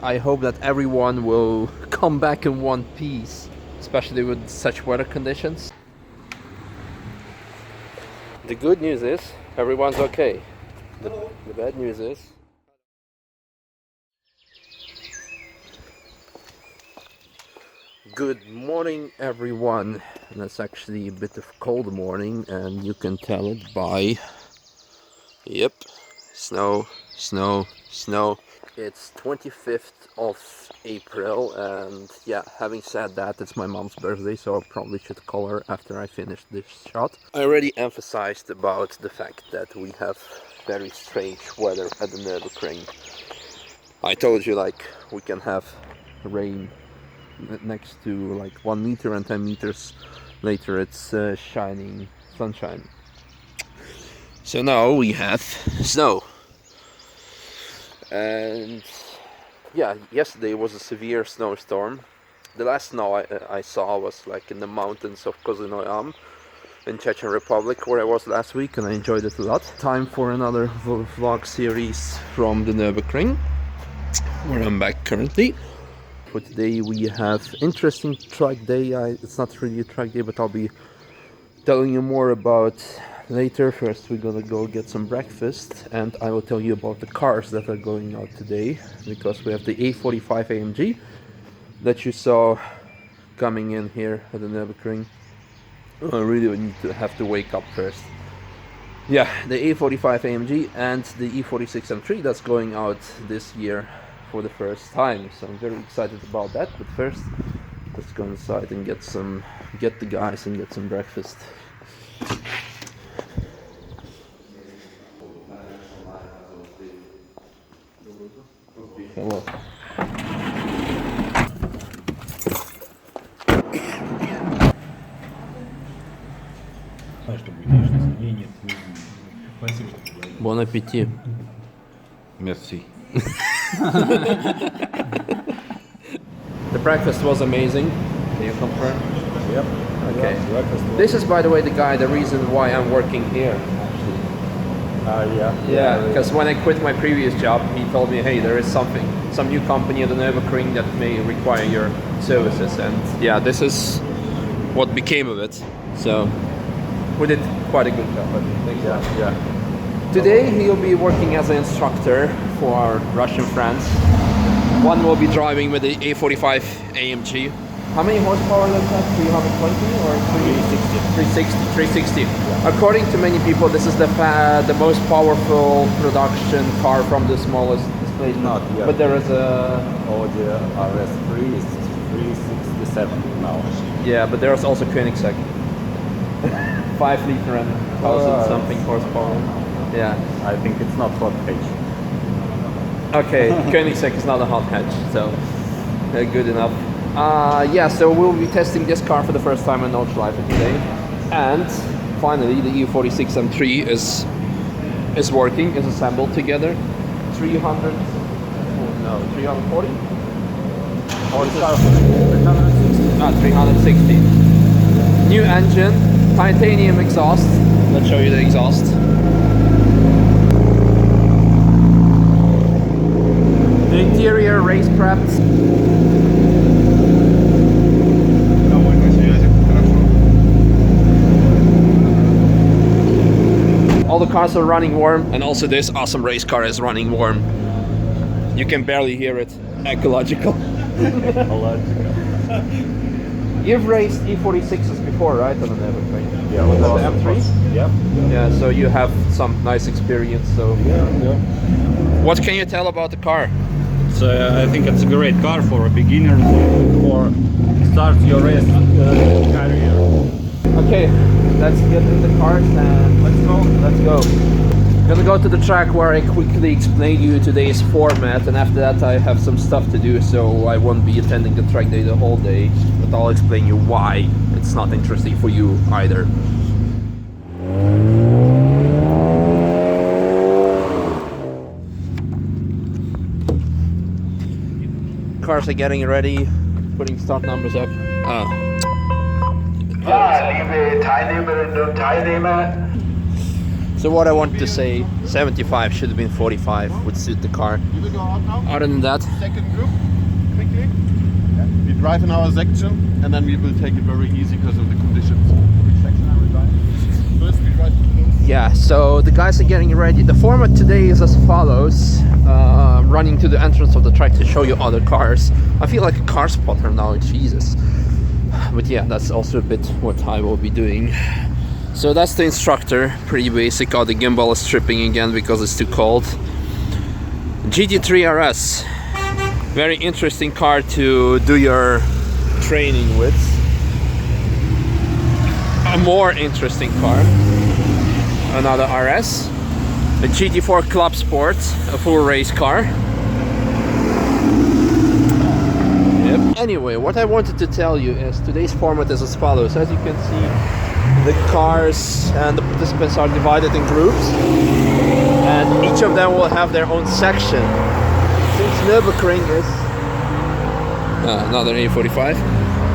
I hope that everyone will come back in one piece, especially with such weather conditions. The good news is everyone's okay. The bad news is good morning everyone. And it's actually a bit of cold morning, and you can tell it by snow. It's 25th of April, and yeah, having said that, it's my mom's birthday, so I probably should call her after I finish this shot. I already emphasized about the fact that we have very strange weather at the Nürburgring. I told you, like, we can have rain next to like 1 meter, and 10 meters later it's shining sunshine. So now we have snow. And yeah, yesterday was a severe snowstorm. The last snow I saw was like in the mountains of Kozinoyam in Chechen Republic, where I was last week, and I enjoyed it a lot. Time for another vlog series from the Nürburgring, where I'm back currently. For today we have interesting track day. It's not really a track day, but I'll be telling you more about later. First we're gonna go get some breakfast, and I will tell you about the cars that are going out today, because we have the A45 AMG that you saw coming in here at the Nürburgring. I really need to have to wake up first. Yeah, the A45 AMG and the E46 M3 that's going out this year for the first time, so I'm very excited about that. But first, let's go inside and get the guys and get some breakfast. Hello. Bon appétit. Merci. The breakfast was amazing. Can you confirm? Yep. Okay. Yeah, breakfast was... This is, by the way, the reason why I'm working here. Yeah, because when I quit my previous job, he told me, hey, there is some new company at the Nürburgring that may require your services, and yeah, this is what became of it. So we did quite a good job, I think. Yeah. Today he'll be working as an instructor for our Russian friends. One will be driving with the A45 AMG. How many horsepower does that? 320 or 360? Yeah. According to many people, this is the most powerful production car from the smallest displacement. Not yet. But there is a... Oh, the RS3 is 367 now. Yeah, but there is also Koenigsegg. 5 liter and 1000 something horsepower. Yeah. I think it's not hot hatch. Okay, Koenigsegg is not a hot hatch, so good enough. Yeah, so we'll be testing this car for the first time in Nordschleife today. And finally, the E46 M3 is working, is assembled together. 340? Or 360. New engine, titanium exhaust. Let's show you the exhaust. The interior race prepped. All the cars are running warm, and also this awesome race car is running warm. You can barely hear it. Ecological. You've raced E46s before, right? On the Nürburgring. Yeah, was that the M3? Yep. Yeah, so you have some nice experience. So Yeah. what can you tell about the car? So I think it's a great car for a beginner or start your race career. Okay, let's get in the cars and let's go. I'm gonna go to the track where I quickly explain you today's format, and after that I have some stuff to do, so I won't be attending the track day the whole day, but I'll explain you why it's not interesting for you either. Cars are getting ready, putting start numbers up. Ja, liebe Teilnehmerinnen und Teilnehmer, So what I want to say, 75 should have been 45, would suit the car. We will go out now. Other than that, Second group, quickly. Yeah. We drive in our section and then we will take it very easy because of the conditions. Which section are we driving? First we drive to yeah, so the guys are getting ready. The format today is as follows. Running to the entrance of the track to show you other cars. I feel like a car spotter now, Jesus. But yeah, that's also a bit what I will be doing. So that's the instructor, pretty basic. Oh, the gimbal is tripping again because it's too cold. GT3 RS, very interesting car to do your training with. A more interesting car, another RS. A GT4 Club Sport, a full race car. Yep. Anyway, what I wanted to tell you is today's format is as follows. As you can see, the cars and the participants are divided in groups, and each of them will have their own section. Since Nürburgring is another A45.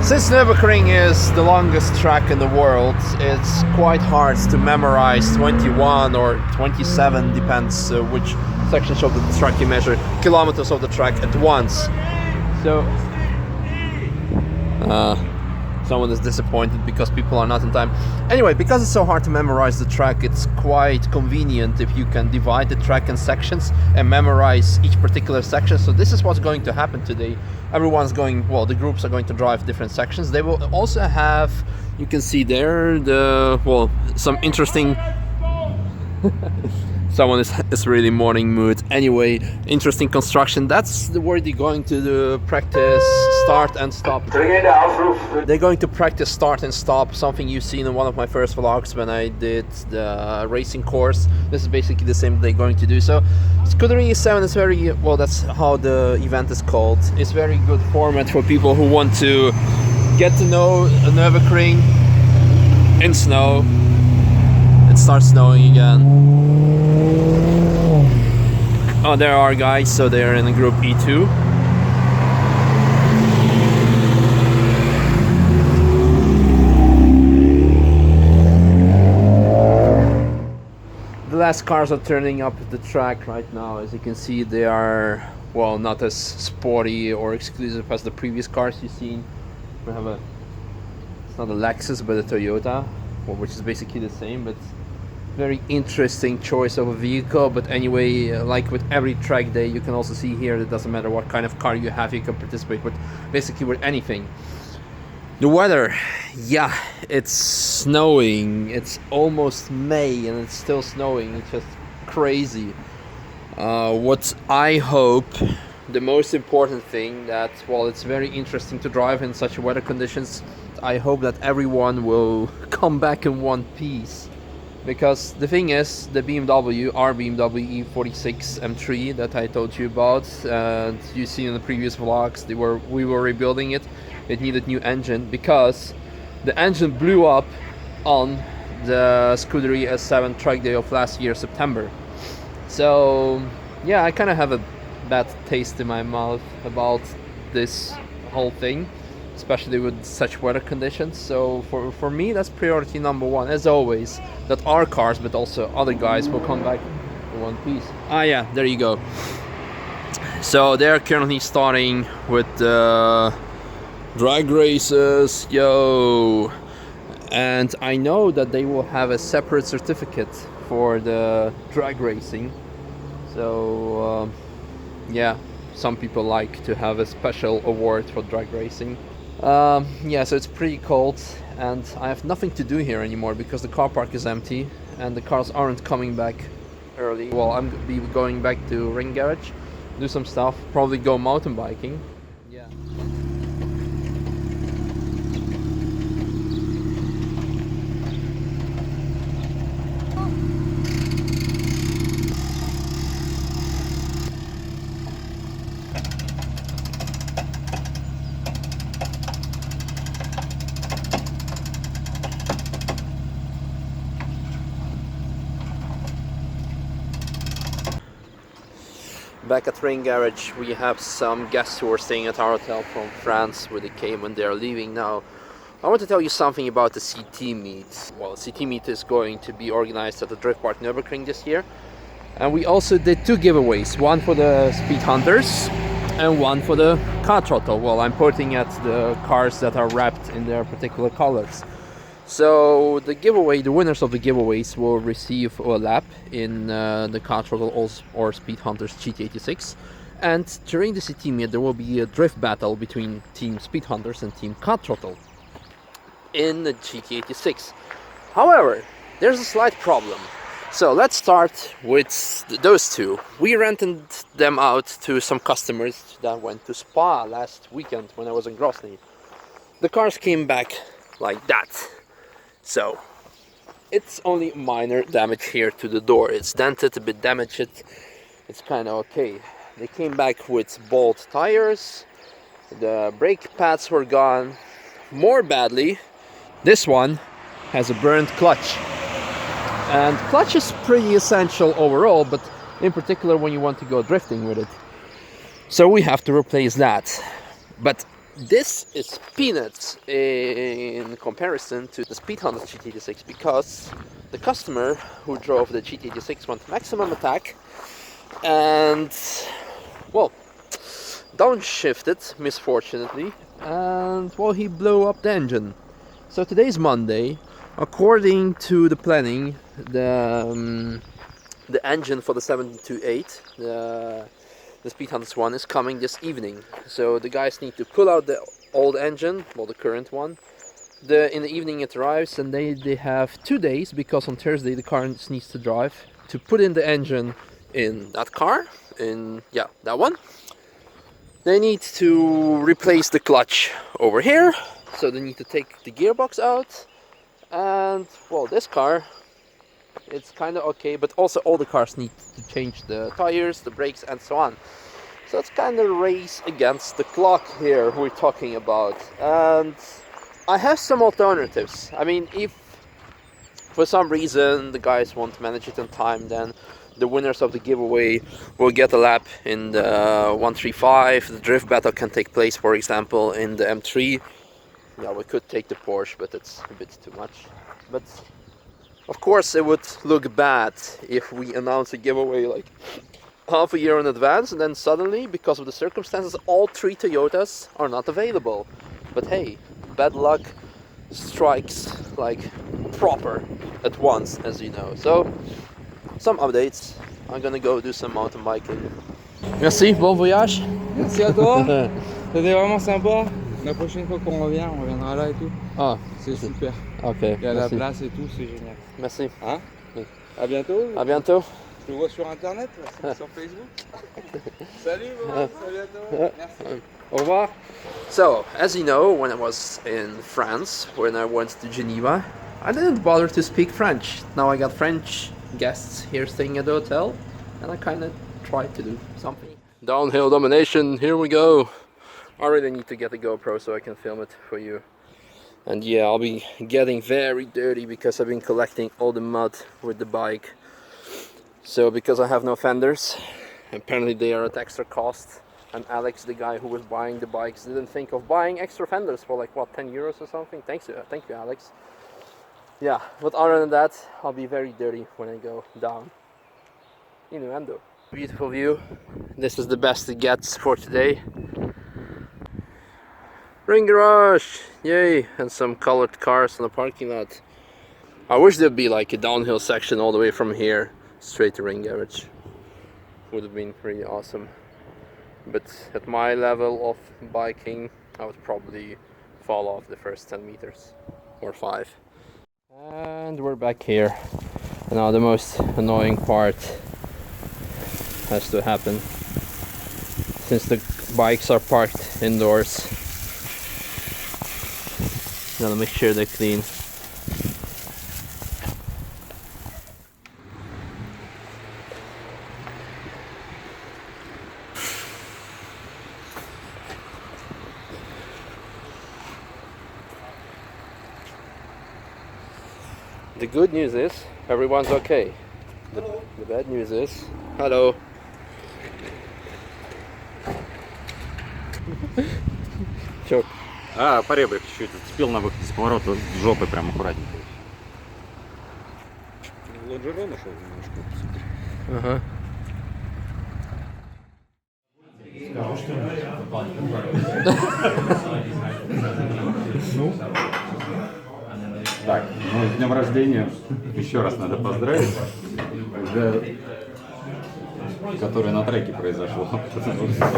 Since Nürburgring is the longest track in the world, it's quite hard to memorize 21 or 27, depends which sections of the track you measure, kilometers of the track at once. So someone is disappointed because people are not in time. Anyway, because it's so hard to memorize the track, it's quite convenient if you can divide the track in sections and memorize each particular section. So this is what's going to happen today. Everyone's going, well, the groups are going to drive different sections. They will also have, you can see there, some interesting someone is really morning mood. Anyway, interesting construction. That's where they're going to practice start and stop. They're going to practice start and stop, something you've seen in one of my first vlogs when I did the racing course. This is basically the same they're going to do. So Scuderia 7 is very, well, that's how the event is called. It's very good format for people who want to get to know a Nürburgring in snow. It starts snowing again. Oh, there are guys, so they're in the group E2. The last cars are turning up the track right now. As you can see, they are, well, not as sporty or exclusive as the previous cars you've seen. We have it's not a Lexus, but a Toyota, which is basically the same, but very interesting choice of a vehicle. But anyway, like with every track day, you can also see here, it doesn't matter what kind of car you have, you can participate with basically with anything. The weather, yeah, it's snowing. It's almost May and it's still snowing. It's just crazy. What I hope, the most important thing, that while it's very interesting to drive in such weather conditions, I hope that everyone will come back in one piece. Because the thing is, the BMW, our BMW E46 M3 that I told you about, and you see in the previous vlogs, we were rebuilding it. It needed new engine because the engine blew up on the Scuderia S7 track day of last year, September. So yeah, I kind of have a bad taste in my mouth about this whole thing, especially with such weather conditions. So for me, that's priority number one, as always, that our cars, but also other guys, will come back in one piece. Ah yeah, there you go. So they're currently starting with the drag races, yo. And I know that they will have a separate certificate for the drag racing. So yeah, some people like to have a special award for drag racing. Yeah, so it's pretty cold and I have nothing to do here anymore because the car park is empty and the cars aren't coming back early. Well, I'm gonna be going back to Ring Garage, do some stuff, probably go mountain biking. Yeah. Back at Ring Garage, we have some guests who are staying at our hotel from France where they came and they're leaving now. I want to tell you something about the CT meet. Well, the CT meet is going to be organized at the Drift Park Nürburgring this year. And we also did 2 giveaways, one for the Speed Hunters and one for the car throttle. Well, I'm pointing at the cars that are wrapped in their particular colors. So the winners of the giveaways will receive a lap in the car throttle or Speed Hunters GT86. And during the CT meet there will be a drift battle between Team Speed Hunters and Team car throttle in the GT86. However, there's a slight problem. So let's start with those two. We rented them out to some customers that went to Spa last weekend when I was in Grozny. The cars came back like that. So it's only minor damage here to the door. It's dented, a bit damaged. It's kind of okay. They came back with bald tires. The brake pads were gone. More badly, this one has a burnt clutch. And clutch is pretty essential overall, but in particular when you want to go drifting with it. So we have to replace that. But this is peanuts in comparison to the Speed Hunter GT86, because the customer who drove the GT86 went maximum attack and, well, downshifted, misfortunately, and, well, he blew up the engine. So today's Monday. According to the planning, the engine for the 728, the Speed Hunters one, is coming this evening. So the guys need to pull out the old engine, well, the current one. In the evening it arrives, and they have 2 days, because on Thursday the car needs to drive, to put in the engine in that car, that one. They need to replace the clutch over here, so they need to take the gearbox out. And, well, this car, it's kind of okay, but also all the cars need to change the tires, the brakes, and so on. So it's kind of a race against the clock here we're talking about. And I have some alternatives. I mean, if for some reason the guys won't manage it in time, then the winners of the giveaway will get a lap in the 135. The drift battle can take place, for example, in the M3. Yeah, we could take the Porsche, but it's a bit too much. But of course it would look bad if we announce a giveaway like half a year in advance, and then suddenly, because of the circumstances, all 3 Toyotas are not available. But hey, bad luck strikes like proper at once, as you know. So some updates. I'm gonna go do some mountain biking. Merci, bon voyage. Merci à toi. C'était vraiment sympa. La prochaine fois qu'on revient, on reviendra là et tout. Ah, c'est super. Ok. Il y a la Merci. place et tout, c'est génial. Merci. Hein? À bientôt. À bientôt. Je te vois sur internet, là, sur Facebook. Salut, bon, à bientôt. Merci. Au revoir. So, as you know, when I was in France, when I went to Geneva, I didn't bother to speak French. Now I got French guests here staying at the hotel, and I kind of tried to do something. Downhill domination, here we go. I really need to get the GoPro so I can film it for you. And yeah, I'll be getting very dirty because I've been collecting all the mud with the bike. So because I have no fenders, apparently they are at extra cost. And Alex, the guy who was buying the bikes, didn't think of buying extra fenders for like, what, 10 euros or something? Thank you, Alex. Yeah, but other than that, I'll be very dirty when I go down. Innuendo. Beautiful view. This is the best it gets for today. Ring garage! Yay! And some colored cars in the parking lot. I wish there'd be like a downhill section all the way from here straight to ring garage. Would have been pretty awesome. But at my level of biking, I would probably fall off the first 10 meters or 5. And we're back here. Now the most annoying part has to happen. Since the bikes are parked indoors, gotta make sure they're clean. The good news is everyone's okay. The bad news is, hello. Joke. А, по ребрах чуть-чуть зацепил на выходе с поворота с жопой прям аккуратненько. Лонжерон ушел немножко. Ага. Так, ну с днем рождения еще раз надо поздравить. Уже которое на треке произошло.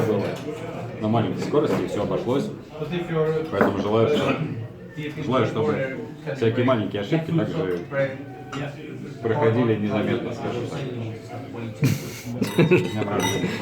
Было на маленькой скорости и все обошлось. Поэтому желаю, чтобы всякие маленькие ошибки также проходили незаметно, скажем так. С днем рождения.